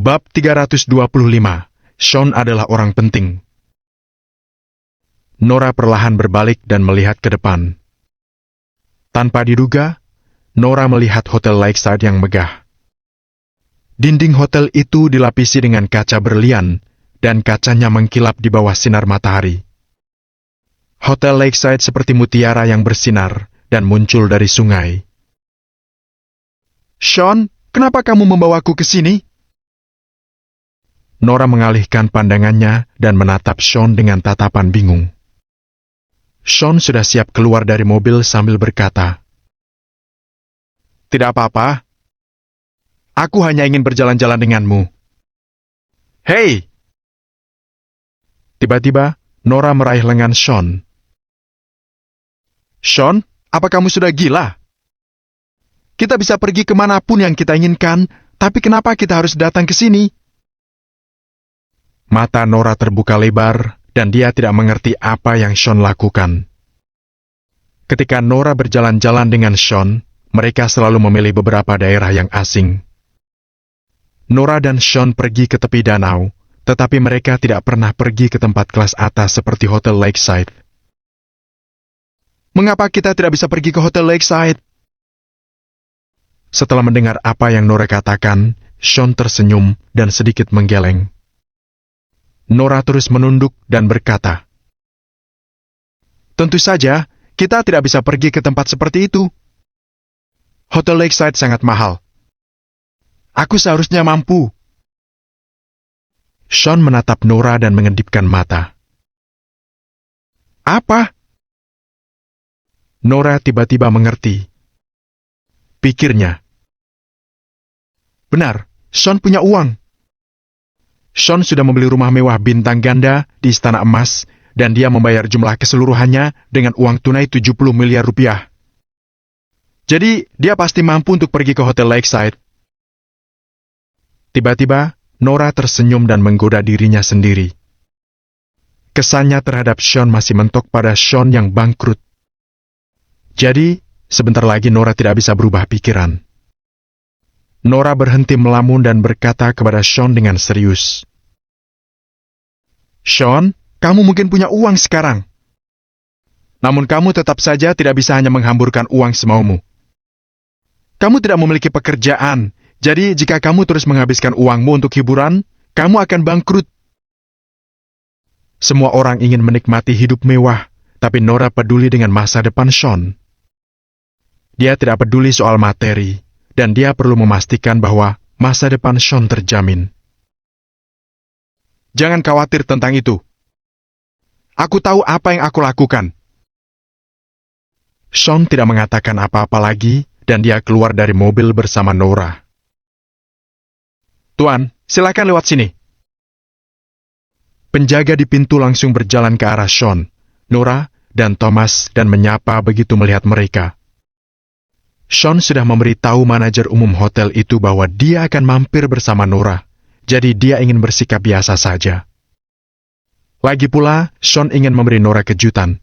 Bab 325. Sean adalah orang penting. Nora perlahan berbalik dan melihat ke depan. Tanpa diduga, Nora melihat Hotel Lakeside yang megah. Dinding hotel itu dilapisi dengan kaca berlian, dan kacanya mengkilap di bawah sinar matahari. Hotel Lakeside seperti mutiara yang bersinar dan muncul dari sungai. "Sean, kenapa kamu membawaku ke sini?" Nora mengalihkan pandangannya dan menatap Sean dengan tatapan bingung. Sean sudah siap keluar dari mobil sambil berkata, "Tidak apa-apa. Aku hanya ingin berjalan-jalan denganmu." "Hei!" Tiba-tiba, Nora meraih lengan Sean. "Sean, apa kamu sudah gila? Kita bisa pergi kemanapun yang kita inginkan, tapi kenapa kita harus datang ke sini?" Mata Nora terbuka lebar, dan dia tidak mengerti apa yang Sean lakukan. Ketika Nora berjalan-jalan dengan Sean, mereka selalu memilih beberapa daerah yang asing. Nora dan Sean pergi ke tepi danau, tetapi mereka tidak pernah pergi ke tempat kelas atas seperti Hotel Lakeside. "Mengapa kita tidak bisa pergi ke Hotel Lakeside?" Setelah mendengar apa yang Nora katakan, Sean tersenyum dan sedikit menggeleng. Nora terus menunduk dan berkata, "Tentu saja, kita tidak bisa pergi ke tempat seperti itu. Hotel Lakeside sangat mahal. Aku seharusnya mampu." Sean menatap Nora dan mengedipkan mata. "Apa?" Nora tiba-tiba mengerti. Pikirnya, benar, Sean punya uang. Sean sudah membeli rumah mewah bintang ganda di Istana Emas, dan dia membayar jumlah keseluruhannya dengan uang tunai 70 miliar rupiah. Jadi, dia pasti mampu untuk pergi ke Hotel Lakeside. Tiba-tiba, Nora tersenyum dan menggoda dirinya sendiri. Kesannya terhadap Sean masih mentok pada Sean yang bangkrut. Jadi, sebentar lagi Nora tidak bisa berubah pikiran. Nora berhenti melamun dan berkata kepada Sean dengan serius, "Sean, kamu mungkin punya uang sekarang. Namun kamu tetap saja tidak bisa hanya menghamburkan uang semaumu. Kamu tidak memiliki pekerjaan, jadi jika kamu terus menghabiskan uangmu untuk hiburan, kamu akan bangkrut." Semua orang ingin menikmati hidup mewah, tapi Nora peduli dengan masa depan Sean. Dia tidak peduli soal materi, dan dia perlu memastikan bahwa masa depan Sean terjamin. "Jangan khawatir tentang itu. Aku tahu apa yang aku lakukan." Sean tidak mengatakan apa-apa lagi, dan dia keluar dari mobil bersama Nora. "Tuan, silakan lewat sini." Penjaga di pintu langsung berjalan ke arah Sean, Nora, dan Thomas dan menyapa begitu melihat mereka. Sean sudah memberitahu manajer umum hotel itu bahwa dia akan mampir bersama Nora, jadi dia ingin bersikap biasa saja. Lagi pula, Sean ingin memberi Nora kejutan,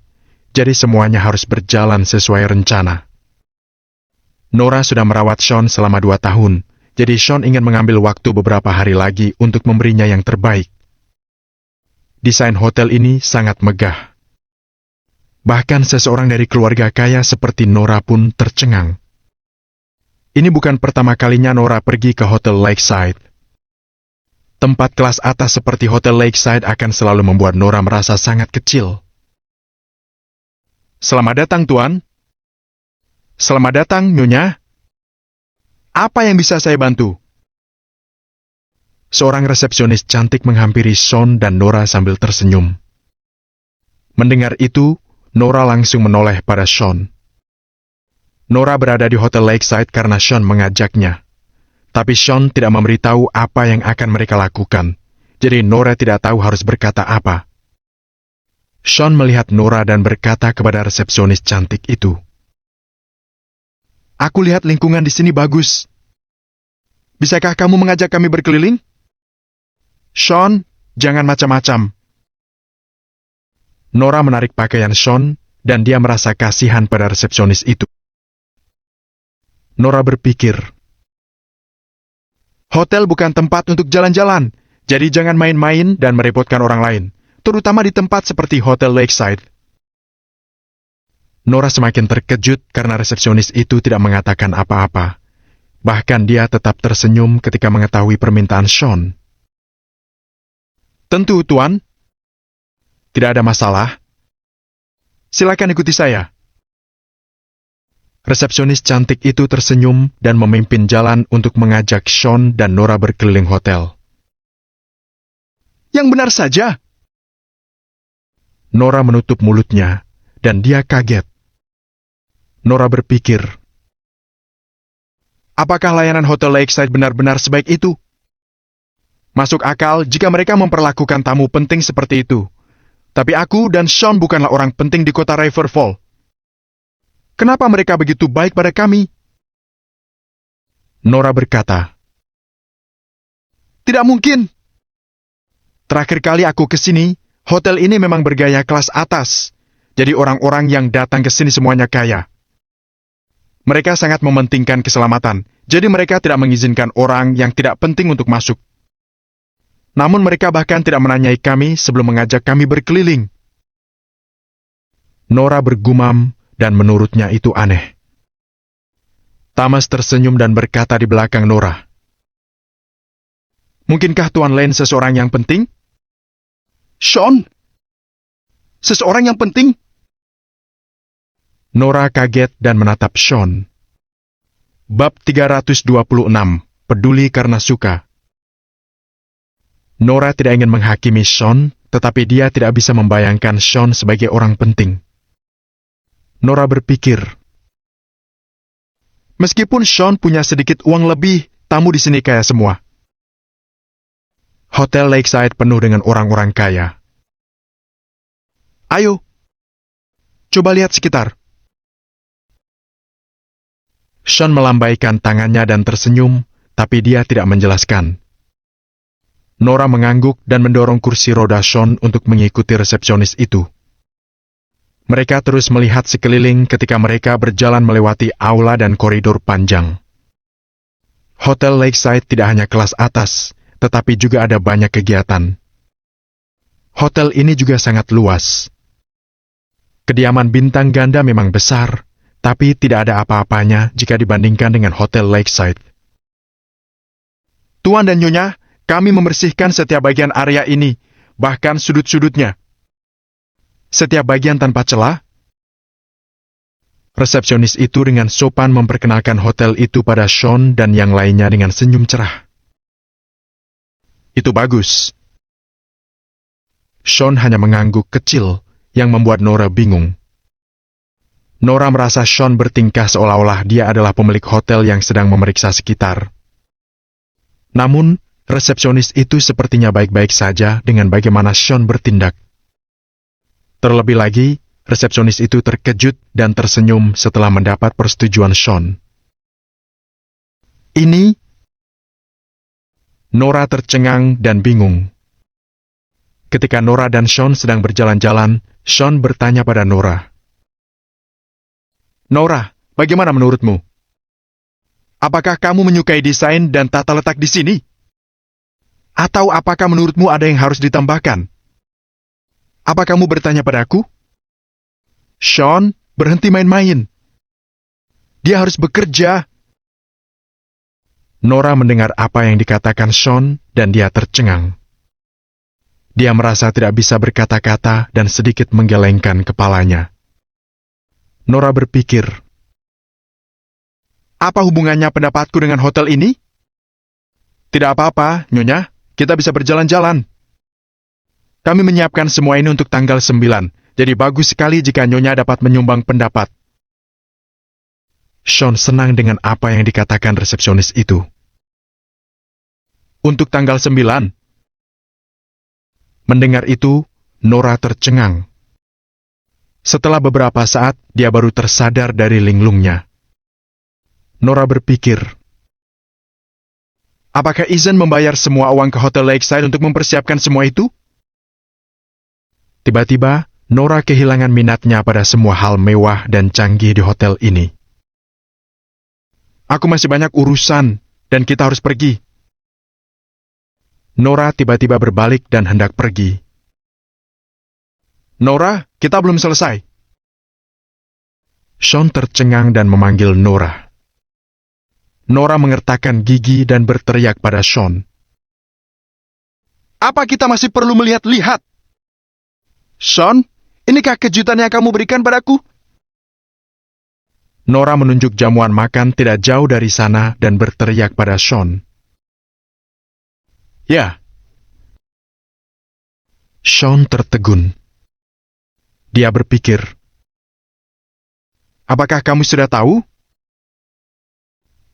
jadi semuanya harus berjalan sesuai rencana. Nora sudah merawat Sean selama 2 tahun, jadi Sean ingin mengambil waktu beberapa hari lagi untuk memberinya yang terbaik. Desain hotel ini sangat megah. Bahkan seseorang dari keluarga kaya seperti Nora pun tercengang. Ini bukan pertama kalinya Nora pergi ke Hotel Lakeside. Tempat kelas atas seperti Hotel Lakeside akan selalu membuat Nora merasa sangat kecil. "Selamat datang, Tuan." "Selamat datang, Nyonya. Apa yang bisa saya bantu?" Seorang resepsionis cantik menghampiri Sean dan Nora sambil tersenyum. Mendengar itu, Nora langsung menoleh pada Sean. Nora berada di Hotel Lakeside karena Sean mengajaknya. Tapi Sean tidak memberitahu apa yang akan mereka lakukan, jadi Nora tidak tahu harus berkata apa. Sean melihat Nora dan berkata kepada resepsionis cantik itu, "Aku lihat lingkungan di sini bagus. Bisakah kamu mengajak kami berkeliling?" "Sean, jangan macam-macam." Nora menarik pakaian Sean, dan dia merasa kasihan pada resepsionis itu. Nora berpikir, Hotel bukan tempat untuk jalan-jalan, jadi jangan main-main dan merepotkan orang lain, terutama di tempat seperti Hotel Lakeside. Nora semakin terkejut karena resepsionis itu tidak mengatakan apa-apa. Bahkan dia tetap tersenyum ketika mengetahui permintaan Sean. Tentu, Tuan. Tidak ada masalah. Silakan ikuti saya. Resepsionis cantik itu tersenyum dan memimpin jalan untuk mengajak Sean dan Nora berkeliling hotel. Yang benar saja. Nora menutup mulutnya, dan dia kaget. Nora berpikir, apakah layanan Hotel Lakeside benar-benar sebaik itu? Masuk akal jika mereka memperlakukan tamu penting seperti itu. Tapi aku dan Sean bukanlah orang penting di kota Riverfall. Kenapa mereka begitu baik pada kami? Nora berkata, tidak mungkin. Terakhir kali aku ke sini, hotel ini memang bergaya kelas atas. Jadi orang-orang yang datang ke sini semuanya kaya. Mereka sangat mementingkan keselamatan, jadi mereka tidak mengizinkan orang yang tidak penting untuk masuk. Namun mereka bahkan tidak menanyai kami sebelum mengajak kami berkeliling. Nora bergumam, dan menurutnya itu aneh. Thomas tersenyum dan berkata di belakang Nora, mungkinkah Tuan Lane seseorang yang penting? Sean? Seseorang yang penting? Nora kaget dan menatap Sean. Bab 326, peduli karena suka. Nora tidak ingin menghakimi Sean, tetapi dia tidak bisa membayangkan Sean sebagai orang penting. Nora berpikir, meskipun Sean punya sedikit uang lebih, tamu di sini kaya semua. Hotel Lakeside penuh dengan orang-orang kaya. Ayo, coba lihat sekitar. Sean melambaikan tangannya dan tersenyum, tapi dia tidak menjelaskan. Nora mengangguk dan mendorong kursi roda Sean untuk mengikuti resepsionis itu. Mereka terus melihat sekeliling ketika mereka berjalan melewati aula dan koridor panjang. Hotel Lakeside tidak hanya kelas atas, tetapi juga ada banyak kegiatan. Hotel ini juga sangat luas. Kediaman bintang ganda memang besar, tapi tidak ada apa-apanya jika dibandingkan dengan Hotel Lakeside. Tuan dan Nyonya, kami membersihkan setiap bagian area ini, bahkan sudut-sudutnya. Setiap bagian tanpa celah. Resepsionis itu dengan sopan memperkenalkan hotel itu pada Sean dan yang lainnya dengan senyum cerah. Itu bagus. Sean hanya mengangguk kecil yang membuat Nora bingung. Nora merasa Sean bertingkah seolah-olah dia adalah pemilik hotel yang sedang memeriksa sekitar. Namun, resepsionis itu sepertinya baik-baik saja dengan bagaimana Sean bertindak. Terlebih lagi, resepsionis itu terkejut dan tersenyum setelah mendapat persetujuan Sean. Ini? Nora tercengang dan bingung. Ketika Nora dan Sean sedang berjalan-jalan, Sean bertanya pada Nora. Nora, bagaimana menurutmu? Apakah kamu menyukai desain dan tata letak di sini? Atau apakah menurutmu ada yang harus ditambahkan? Apa kamu bertanya padaku? Sean, berhenti main-main. Dia harus bekerja. Nora mendengar apa yang dikatakan Sean dan dia tercengang. Dia merasa tidak bisa berkata-kata dan sedikit menggelengkan kepalanya. Nora berpikir, apa hubungannya pendapatku dengan hotel ini? Tidak apa-apa, Nyonya, kita bisa berjalan-jalan. Kami menyiapkan semua ini untuk tanggal 9, jadi bagus sekali jika Nyonya dapat menyumbang pendapat. Sean senang dengan apa yang dikatakan resepsionis itu. Untuk tanggal 9. Mendengar itu, Nora tercengang. Setelah beberapa saat, dia baru tersadar dari linglungnya. Nora berpikir, apakah Ethan membayar semua uang ke Hotel Lakeside untuk mempersiapkan semua itu? Tiba-tiba, Nora kehilangan minatnya pada semua hal mewah dan canggih di hotel ini. Aku masih banyak urusan, dan kita harus pergi. Nora tiba-tiba berbalik dan hendak pergi. Nora, kita belum selesai. Sean tercengang dan memanggil Nora. Nora mengertakkan gigi dan berteriak pada Sean. Apa kita masih perlu melihat-lihat? Sean, inikah kejutan yang kamu berikan padaku? Nora menunjuk jamuan makan tidak jauh dari sana dan berteriak pada Sean. Ya. Sean tertegun. Dia berpikir, apakah kamu sudah tahu?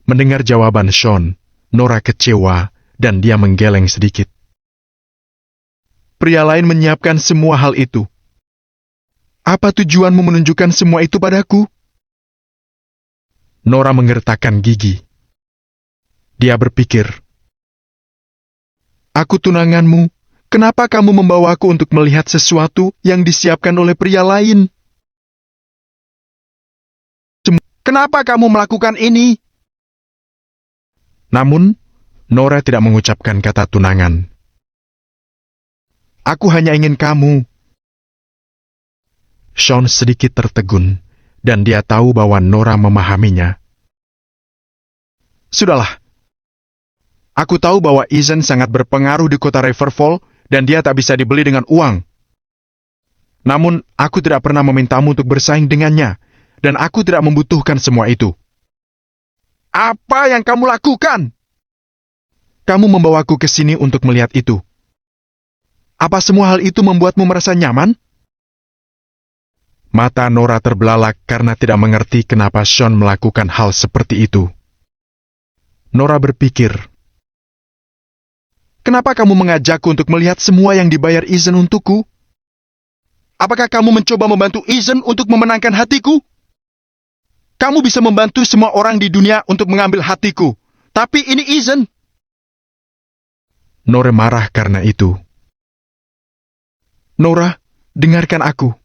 Mendengar jawaban Sean, Nora kecewa dan dia menggeleng sedikit. Pria lain menyiapkan semua hal itu. Apa tujuanmu menunjukkan semua itu padaku? Nora menggertakkan gigi. Dia berpikir, aku tunanganmu, kenapa kamu membawaku untuk melihat sesuatu yang disiapkan oleh pria lain? Kenapa kamu melakukan ini? Namun, Nora tidak mengucapkan kata tunangan. Aku hanya ingin kamu. Sean sedikit tertegun, dan dia tahu bahwa Nora memahaminya. Sudahlah. Aku tahu bahwa Ethan sangat berpengaruh di kota Riverfall, dan dia tak bisa dibeli dengan uang. Namun, aku tidak pernah memintamu untuk bersaing dengannya, dan aku tidak membutuhkan semua itu. Apa yang kamu lakukan? Kamu membawaku ke sini untuk melihat itu. Apa semua hal itu membuatmu merasa nyaman? Mata Nora terbelalak karena tidak mengerti kenapa Sean melakukan hal seperti itu. Nora berpikir, kenapa kamu mengajakku untuk melihat semua yang dibayar Ethan untukku? Apakah kamu mencoba membantu Ethan untuk memenangkan hatiku? Kamu bisa membantu semua orang di dunia untuk mengambil hatiku, tapi ini Ethan. Nora marah karena itu. Nora, dengarkan aku.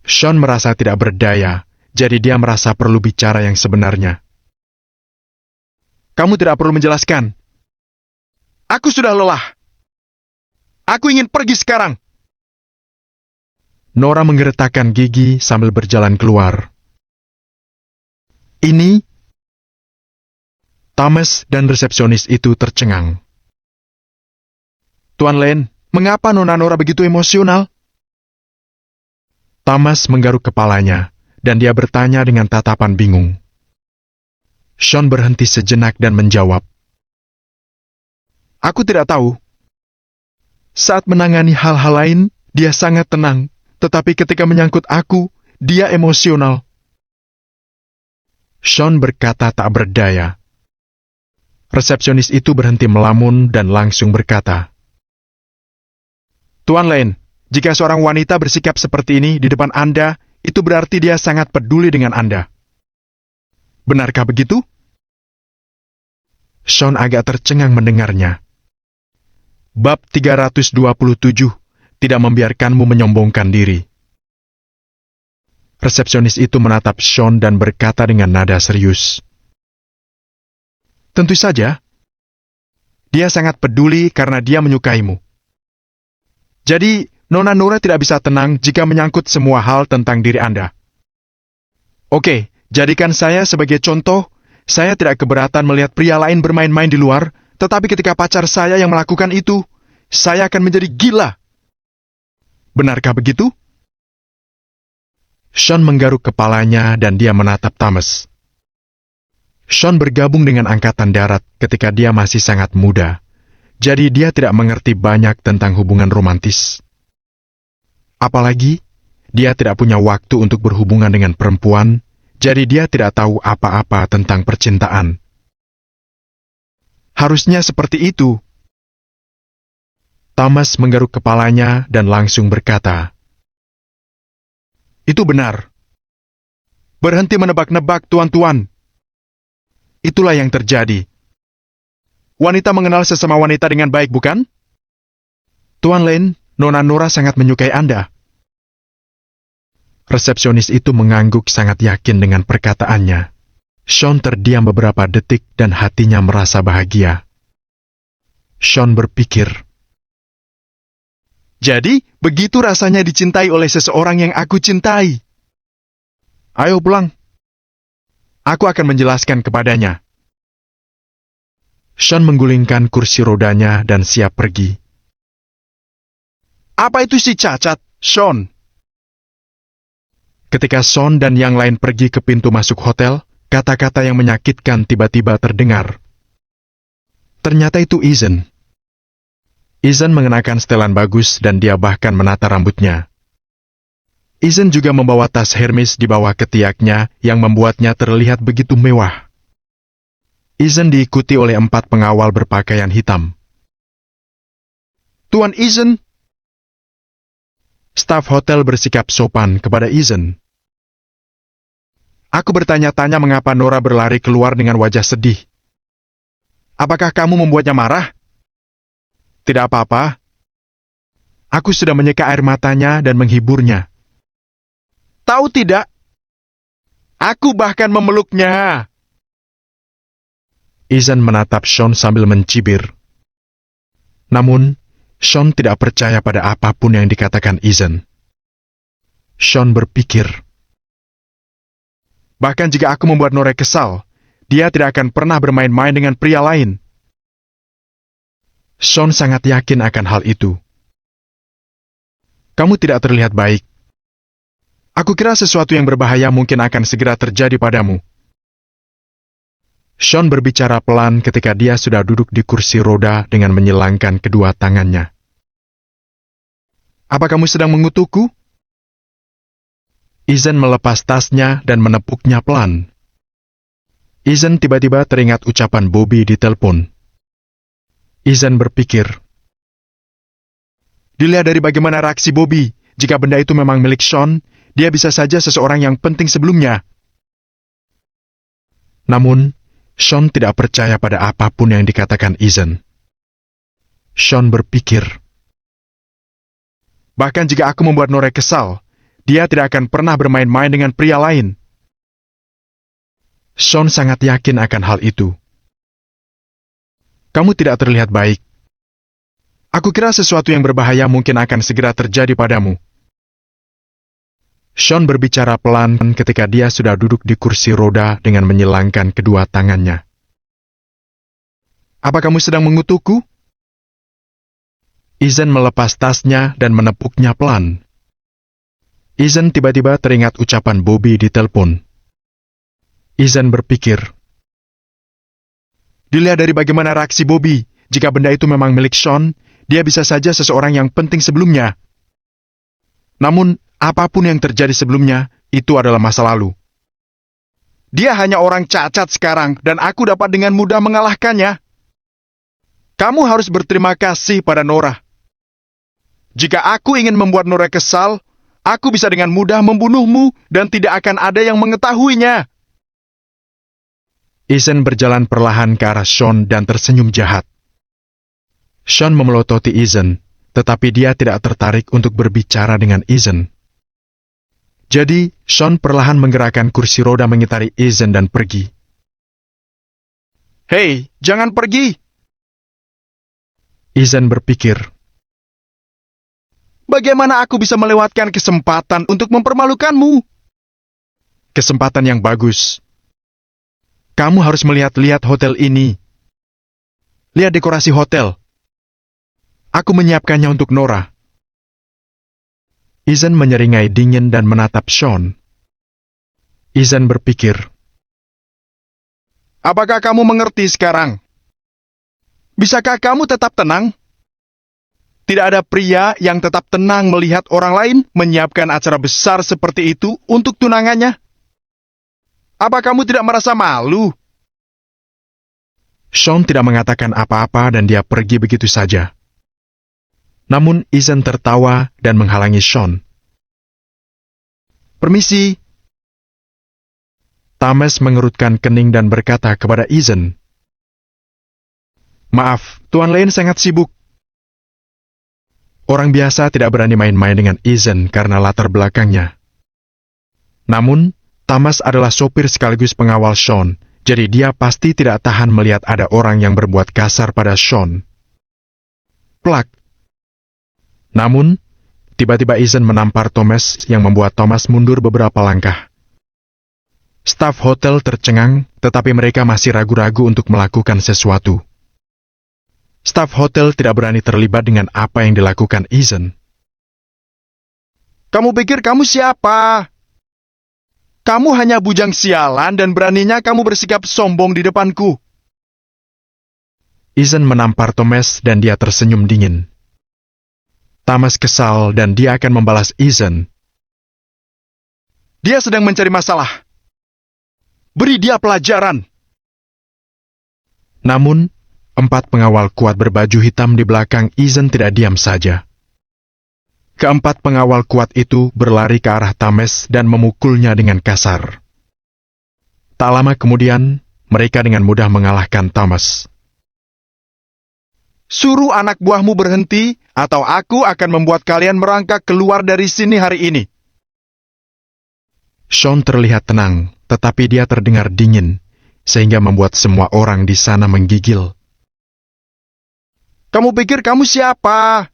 Sean merasa tidak berdaya, jadi dia merasa perlu bicara yang sebenarnya. Kamu tidak perlu menjelaskan. Aku sudah lelah. Aku ingin pergi sekarang. Nora menggertakkan gigi sambil berjalan keluar. Ini, Thomas dan resepsionis itu tercengang. Tuan Lane, mengapa Nona Nora begitu emosional? Thomas menggaruk kepalanya, dan dia bertanya dengan tatapan bingung. Sean berhenti sejenak dan menjawab. Aku tidak tahu. Saat menangani hal-hal lain, dia sangat tenang, tetapi ketika menyangkut aku, dia emosional. Sean berkata tak berdaya. Resepsionis itu berhenti melamun dan langsung berkata, Tuan Lane, jika seorang wanita bersikap seperti ini di depan Anda, itu berarti dia sangat peduli dengan Anda. Benarkah begitu? Sean agak tercengang mendengarnya. Bab 327, tidak membiarkanmu menyombongkan diri. Resepsionis itu menatap Sean dan berkata dengan nada serius. Tentu saja. Dia sangat peduli karena dia menyukaimu. Jadi, Nona Nora tidak bisa tenang jika menyangkut semua hal tentang diri Anda. Oke, jadikan saya sebagai contoh. Saya tidak keberatan melihat pria lain bermain-main di luar, tetapi ketika pacar saya yang melakukan itu, saya akan menjadi gila. Benarkah begitu? Sean menggaruk kepalanya dan dia menatap Thomas. Sean bergabung dengan Angkatan Darat ketika dia masih sangat muda, jadi dia tidak mengerti banyak tentang hubungan romantis. Apalagi, dia tidak punya waktu untuk berhubungan dengan perempuan, jadi dia tidak tahu apa-apa tentang percintaan. Harusnya seperti itu. Thomas menggaruk kepalanya dan langsung berkata, Itu benar. Berhenti menebak-nebak, tuan-tuan. Itulah yang terjadi. Wanita mengenal sesama wanita dengan baik, bukan? Tuan Lane, Nona Nora sangat menyukai Anda. Resepsionis itu mengangguk sangat yakin dengan perkataannya. Sean terdiam beberapa detik dan hatinya merasa bahagia. Sean berpikir. Jadi, begitu rasanya dicintai oleh seseorang yang aku cintai. Ayo pulang. Aku akan menjelaskan kepadanya. Sean menggulingkan kursi rodanya dan siap pergi. Apa itu si cacat, Sean? Ketika Sean dan yang lain pergi ke pintu masuk hotel, kata-kata yang menyakitkan tiba-tiba terdengar. Ternyata itu Ethan. Ethan mengenakan setelan bagus dan dia bahkan menata rambutnya. Ethan juga membawa tas Hermes di bawah ketiaknya yang membuatnya terlihat begitu mewah. Ethan diikuti oleh 4 pengawal berpakaian hitam. Tuan Ethan. Staf hotel bersikap sopan kepada Ethan. Aku bertanya-tanya mengapa Nora berlari keluar dengan wajah sedih. Apakah kamu membuatnya marah? Tidak apa-apa. Aku sudah menyeka air matanya dan menghiburnya. Tahu tidak? Aku bahkan memeluknya. Ethan menatap Sean sambil mencibir. Namun, Sean tidak percaya pada apapun yang dikatakan Ethan. Sean berpikir. Bahkan jika aku membuat Nora kesal, dia tidak akan pernah bermain-main dengan pria lain. Sean sangat yakin akan hal itu. Kamu tidak terlihat baik. Aku kira sesuatu yang berbahaya mungkin akan segera terjadi padamu. Sean berbicara pelan ketika dia sudah duduk di kursi roda dengan menyilangkan kedua tangannya. Apa kamu sedang mengutukku? Ethan melepas tasnya dan menepuknya pelan. Ethan tiba-tiba teringat ucapan Bobby di telepon. Ethan berpikir. Dilihat dari bagaimana reaksi Bobby, jika benda itu memang milik Sean, dia bisa saja seseorang yang penting sebelumnya. Namun, Sean tidak percaya pada apapun yang dikatakan Ethan. Sean berpikir. Bahkan jika aku membuat Nora kesal, dia tidak akan pernah bermain-main dengan pria lain. Sean sangat yakin akan hal itu. Kamu tidak terlihat baik. Aku kira sesuatu yang berbahaya mungkin akan segera terjadi padamu. Sean berbicara pelan ketika dia sudah duduk di kursi roda dengan menyilangkan kedua tangannya. Apa kamu sedang mengutukku? Ethan melepas tasnya dan menepuknya pelan. Ethan tiba-tiba teringat ucapan Bobby di telepon. Ethan berpikir. Dilihat dari bagaimana reaksi Bobby, jika benda itu memang milik Sean, dia bisa saja seseorang yang penting sebelumnya. Namun, apapun yang terjadi sebelumnya, itu adalah masa lalu. Dia hanya orang cacat sekarang, dan aku dapat dengan mudah mengalahkannya. Kamu harus berterima kasih pada Nora. Jika aku ingin membuat Nora kesal, aku bisa dengan mudah membunuhmu, dan tidak akan ada yang mengetahuinya. Ethan berjalan perlahan ke arah Sean dan tersenyum jahat. Sean memelototi Ethan, tetapi dia tidak tertarik untuk berbicara dengan Ethan. Jadi, Sean perlahan menggerakkan kursi roda mengitari Ethan dan pergi. Hei, jangan pergi! Ethan berpikir. Bagaimana aku bisa melewatkan kesempatan untuk mempermalukanmu? Kesempatan yang bagus. Kamu harus melihat-lihat hotel ini. Lihat dekorasi hotel. Aku menyiapkannya untuk Nora. Ethan menyeringai dingin dan menatap Sean. Ethan berpikir. Apakah kamu mengerti sekarang? Bisakah kamu tetap tenang? Tidak ada pria yang tetap tenang melihat orang lain menyiapkan acara besar seperti itu untuk tunangannya. Apa kamu tidak merasa malu? Sean tidak mengatakan apa-apa dan dia pergi begitu saja. Namun Ethan tertawa dan menghalangi Sean. Permisi. Thomas mengerutkan kening dan berkata kepada Ethan. Maaf, Tuan Lane sangat sibuk. Orang biasa tidak berani main-main dengan Ethan karena latar belakangnya. Namun, Thomas adalah sopir sekaligus pengawal Sean, jadi dia pasti tidak tahan melihat ada orang yang berbuat kasar pada Sean. Plak. Namun, tiba-tiba Ethan menampar Thomas yang membuat Thomas mundur beberapa langkah. Staf hotel tercengang, tetapi mereka masih ragu-ragu untuk melakukan sesuatu. Staf hotel tidak berani terlibat dengan apa yang dilakukan Ethan. Kamu pikir kamu siapa? Kamu hanya bujang sialan dan beraninya kamu bersikap sombong di depanku. Ethan menampar Thomas dan dia tersenyum dingin. Thomas kesal dan dia akan membalas Ethan. Dia sedang mencari masalah. Beri dia pelajaran. Namun, 4 pengawal kuat berbaju hitam di belakang Ethan tidak diam saja. Keempat pengawal kuat itu berlari ke arah Thomas dan memukulnya dengan kasar. Tak lama kemudian, mereka dengan mudah mengalahkan Thomas. Suruh anak buahmu berhenti, atau aku akan membuat kalian merangkak keluar dari sini hari ini. Sean terlihat tenang, tetapi dia terdengar dingin, sehingga membuat semua orang di sana menggigil. Kamu pikir kamu siapa?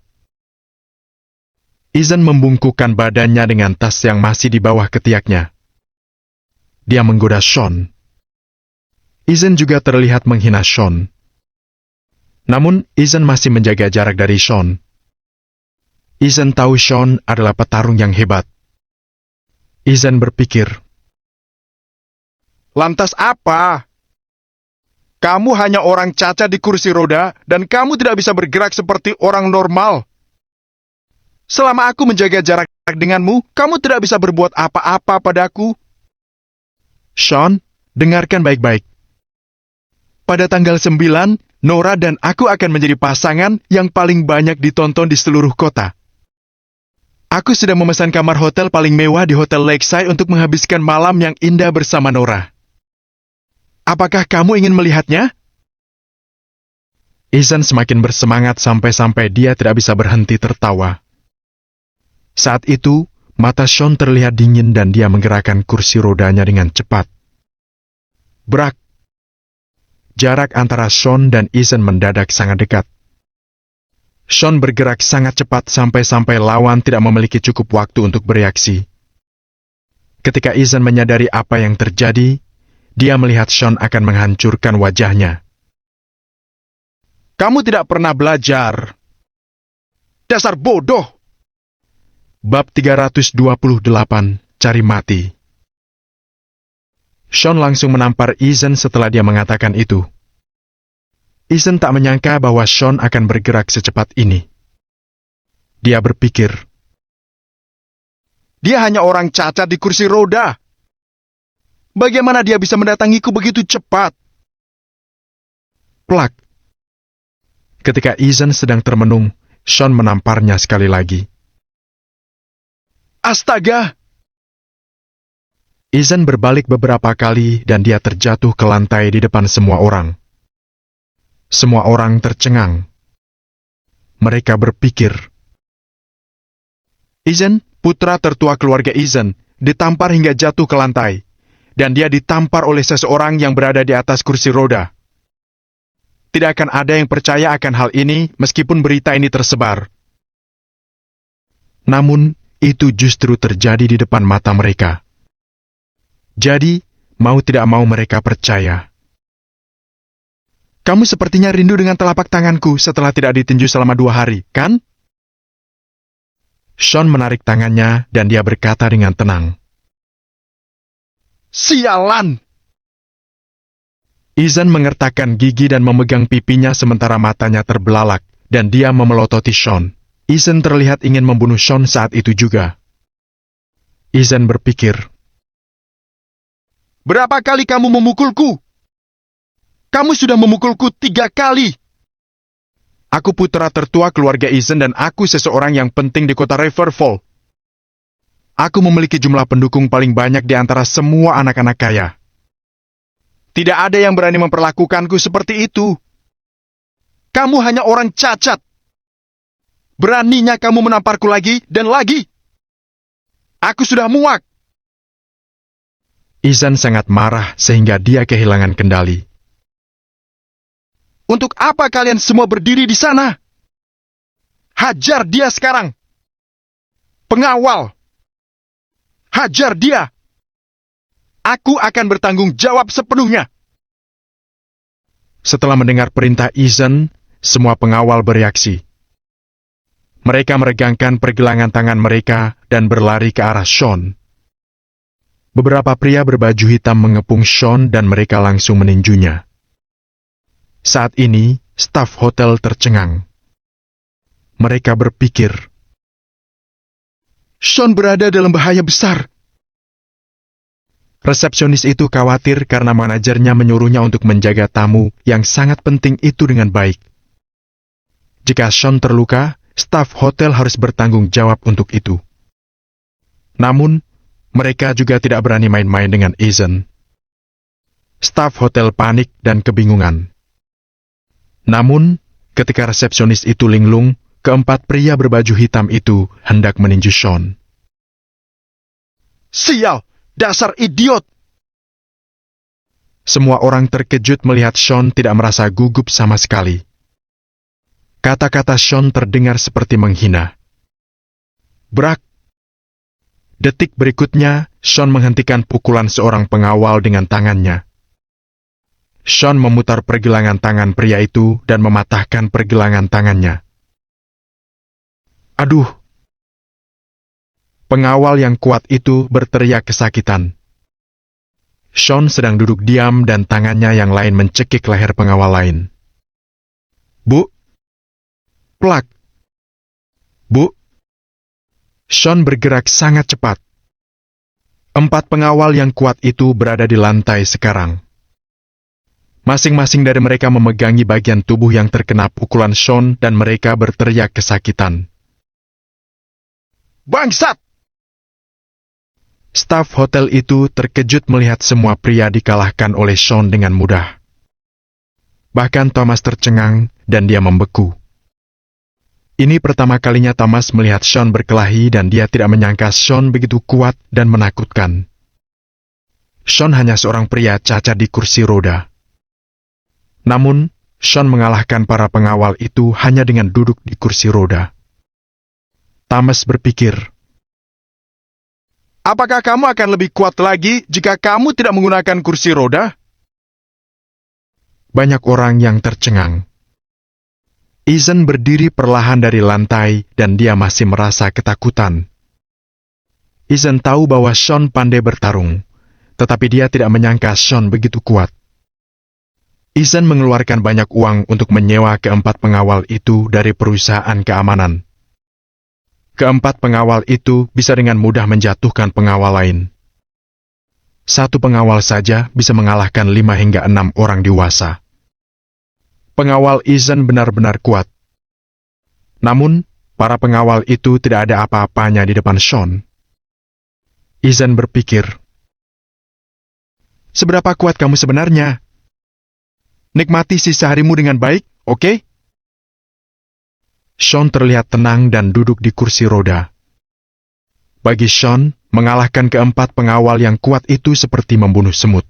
Ethan membungkukkan badannya dengan tas yang masih di bawah ketiaknya. Dia menggoda Sean. Ethan juga terlihat menghina Sean. Namun, Ethan masih menjaga jarak dari Sean. Ethan tahu Sean adalah petarung yang hebat. Ethan berpikir, Lantas apa? Kamu hanya orang cacat di kursi roda dan kamu tidak bisa bergerak seperti orang normal. Selama aku menjaga jarak denganmu, kamu tidak bisa berbuat apa-apa padaku. Sean, dengarkan baik-baik. Pada tanggal 9, Nora dan aku akan menjadi pasangan yang paling banyak ditonton di seluruh kota. Aku sudah memesan kamar hotel paling mewah di Hotel Lakeside untuk menghabiskan malam yang indah bersama Nora. Apakah kamu ingin melihatnya? Ethan semakin bersemangat sampai-sampai dia tidak bisa berhenti tertawa. Saat itu, mata Sean terlihat dingin dan dia menggerakkan kursi rodanya dengan cepat. Brak! Jarak antara Sean dan Ethan mendadak sangat dekat. Sean bergerak sangat cepat sampai-sampai lawan tidak memiliki cukup waktu untuk bereaksi. Ketika Ethan menyadari apa yang terjadi, dia melihat Sean akan menghancurkan wajahnya. Kamu tidak pernah belajar. Dasar bodoh! Bab 328, Cari Mati. Sean langsung menampar Ethan setelah dia mengatakan itu. Ethan tak menyangka bahwa Sean akan bergerak secepat ini. Dia berpikir, dia hanya orang cacat di kursi roda. Bagaimana dia bisa mendatangiku begitu cepat? Plak! Ketika Ethan sedang termenung, Sean menamparnya sekali lagi. Astaga! Ethan berbalik beberapa kali dan dia terjatuh ke lantai di depan semua orang. Semua orang tercengang. Mereka berpikir, Ethan, putra tertua keluarga Ethan, ditampar hingga jatuh ke lantai, dan dia ditampar oleh seseorang yang berada di atas kursi roda. Tidak akan ada yang percaya akan hal ini meskipun berita ini tersebar. Namun, itu justru terjadi di depan mata mereka. Jadi, mau tidak mau mereka percaya. Kamu sepertinya rindu dengan telapak tanganku setelah tidak ditinju selama 2 hari, kan? Sean menarik tangannya dan dia berkata dengan tenang. Sialan! Ethan mengertakkan gigi dan memegang pipinya sementara matanya terbelalak dan dia memelototi Sean. Ethan terlihat ingin membunuh Sean saat itu juga. Ethan berpikir, berapa kali kamu memukulku? Kamu sudah memukulku 3 kali. Aku putra tertua keluarga Ethan dan aku seseorang yang penting di kota Riverfall. Aku memiliki jumlah pendukung paling banyak di antara semua anak-anak kaya. Tidak ada yang berani memperlakukanku seperti itu. Kamu hanya orang cacat. Beraninya kamu menamparku lagi dan lagi. Aku sudah muak. Ethan sangat marah sehingga dia kehilangan kendali. Untuk apa kalian semua berdiri di sana? Hajar dia sekarang! Pengawal! Hajar dia! Aku akan bertanggung jawab sepenuhnya. Setelah mendengar perintah Ethan, semua pengawal bereaksi. Mereka meregangkan pergelangan tangan mereka dan berlari ke arah Sean. Beberapa pria berbaju hitam mengepung Sean dan mereka langsung meninjunya. Saat ini, staf hotel tercengang. Mereka berpikir, Sean berada dalam bahaya besar. resepsionis itu khawatir karena manajernya menyuruhnya untuk menjaga tamu yang sangat penting itu dengan baik. Jika Sean terluka, staf hotel harus bertanggung jawab untuk itu. Namun, mereka juga tidak berani main-main dengan Ethan. Staf hotel panik dan kebingungan. Namun, ketika resepsionis itu linglung, keempat pria berbaju hitam itu hendak meninju Sean. Sial! Dasar idiot! Semua orang terkejut melihat Sean tidak merasa gugup sama sekali. Kata-kata Sean terdengar seperti menghina. Brak! Detik berikutnya, Sean menghentikan pukulan seorang pengawal dengan tangannya. Sean memutar pergelangan tangan pria itu dan mematahkan pergelangan tangannya. Aduh! Pengawal yang kuat itu berteriak kesakitan. Sean sedang duduk diam dan tangannya yang lain mencekik leher pengawal lain. Bu! Plak! Bu! Sean bergerak sangat cepat. 4 pengawal yang kuat itu berada di lantai sekarang. Masing-masing dari mereka memegangi bagian tubuh yang terkena pukulan Sean dan mereka berteriak kesakitan. Bangsat! Staf hotel itu terkejut melihat semua pria dikalahkan oleh Sean dengan mudah. Bahkan Thomas tercengang dan dia membeku. Ini pertama kalinya Thomas melihat Sean berkelahi dan dia tidak menyangka Sean begitu kuat dan menakutkan. Sean hanya seorang pria cacat di kursi roda. Namun, Sean mengalahkan para pengawal itu hanya dengan duduk di kursi roda. Thomas berpikir, apakah kamu akan lebih kuat lagi jika kamu tidak menggunakan kursi roda? Banyak orang yang tercengang. Ethan berdiri perlahan dari lantai dan dia masih merasa ketakutan. Ethan tahu bahwa Sean pandai bertarung, tetapi dia tidak menyangka Sean begitu kuat. Ethan mengeluarkan banyak uang untuk menyewa keempat pengawal itu dari perusahaan keamanan. Keempat pengawal itu bisa dengan mudah menjatuhkan pengawal lain. Satu pengawal saja bisa mengalahkan 5 hingga 6 orang dewasa. Pengawal Ethan benar-benar kuat. Namun, para pengawal itu tidak ada apa-apanya di depan Sean. Ethan berpikir, seberapa kuat kamu sebenarnya? Nikmati sisa harimu dengan baik, oke? Sean terlihat tenang dan duduk di kursi roda. Bagi Sean, mengalahkan keempat pengawal yang kuat itu seperti membunuh semut.